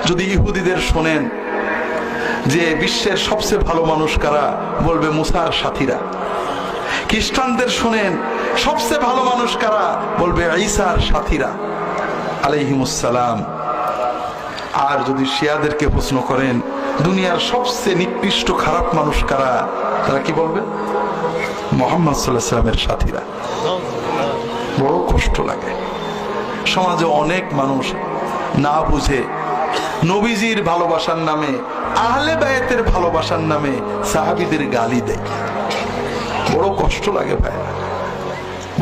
যদি ইহুদিদের শোনেন যে বিশ্বের সবচেয়ে ভালো মানুষ কারা, বলবে মুসার সাথীরা। খ্রিস্টানদের শোনেন সবচেয়ে ভালো মানুষ কারা, বলবে ঈসার সাথীরা আলাইহিমুসসালাম। আর যদি শিয়াদেরকে প্রশ্ন করেন দুনিয়ার সবচেয়ে নিকৃষ্ট খারাপ মানুষ কারা, তারা কি বলবে? মুহাম্মদ সাল্লাল্লাহু আলাইহি ওয়াসাল্লামের সাথীরা। বড় কষ্ট লাগে। সমাজে অনেক মানুষ না বুঝে নবীজির ভালোবাসার নামে, আহলে বায়াতের ভালোবাসার নামে সাহাবীদের গালি দেয়। বড় কষ্ট লাগে ভাই,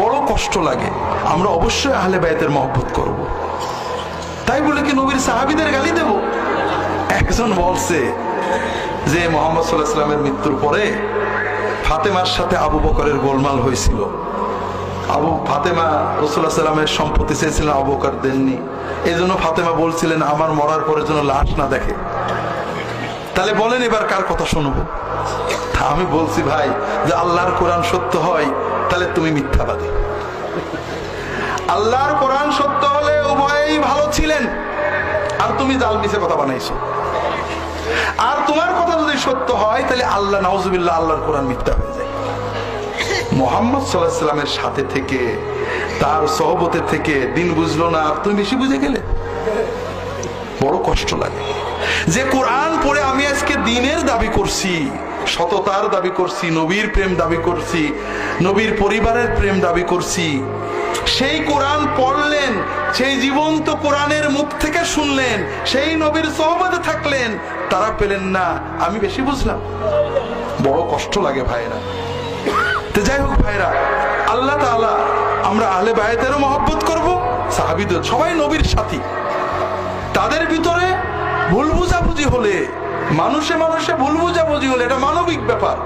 বড় কষ্ট লাগে। আমরা অবশ্যই আহলে বায়াতের মহব্বত করব, তাই বলে কি নবীর সাহাবীদের গালি দেব? একজন বলছে যে মুহাম্মদ সাল্লাল্লাহু আলাইহি ওয়াসাল্লামের মৃত্যুর পরে ফাতেমার সাথে আবু বকরের গোলমাল হয়েছিল। ফাতেমা রাসূলুল্লাহ সাল্লাল্লাহু আলাইহি ওয়াসাল্লামের সম্পত্তি চেয়েছিলেন, আবু বকর দেননি। এই জন্য ফাতেমা বলছিলেন আমার মরার পরে যেন লাশ না দেখে। তাহলে বলেন এবার কার কথা শুনবো? আমি বলছি ভাই, যে আল্লাহর কোরআন সত্য হয় তাহলে তুমি মিথ্যাবাদী। আল্লাহর কোরআন সত্য হলে উভয়েই ভালো ছিলেন, আর তুমি জাল মিছে কথা বানাইছো। আর তোমার কথা যদি সত্য হয় তাহলে আল্লাহ নাউজুবিল্লাহ, আল্লাহর কোরআন মিথ্যা হয়ে যায়। মুহাম্মদ সাল্লাল্লাহু আলাইহি ওয়াসাল্লামের সাথে থেকে, তার সহবতে থেকে দিন বুঝলো না, আর তুমি বেশি বুঝে গেলে। বড় কষ্ট লাগে যে কোরআন পড়ে আমি আজকে দিনের দাবি করছি, সততার দাবি করছি, নবীর প্রেম দাবি করছি, নবীর পরিবারের প্রেম দাবি করছি। সেই কোরআন পড়লেন, সেই জীবন্ত কোরআনের মুখ থেকে শুনলেন, সেই নবীর সহবতে থাকলেন, তারা পেলেন না, আমি বেশি বুঝলাম। বড় কষ্ট লাগে ভাইরা। তো যাই হোক ভাইরা, আল্লাহ তাআলা আমরা আহলে বায়াতেরও মহব্বত করব, সাহাবীদের, সবাই নবীর সাথী। তাদের ভিতরে ভুল বুঝাবুঝি হলে, মানুষে মানুষে ভুল বুঝাবুঝি হলে, এটা মানবিক ব্যাপার।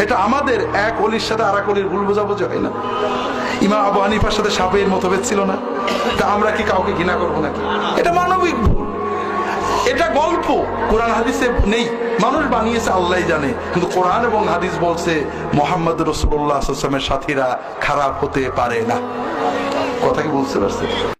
এটা আমাদের এক অলির সাথে আর এক অলির ভুল বুঝাবুঝি হয় না। ইমাম আবু হানিফার সাথে শাফিঈর মতভেদ ছিল না, তা আমরা কি কাউকে ঘৃণা করবো নাকি? এটা মানবিক ভুল, এটা গল্প, কোরআন হাদিসে নেই, মানুষ বানিয়েছে আল্লাহই জানে। কিন্তু কোরআন এবং হাদিস বলছে মুহাম্মদ রাসূলুল্লাহ সাল্লাল্লাহু আলাইহি ওয়াসাল্লামের সাথীরা খারাপ হতে পারে না। কথা কি বুঝতে পারছেন?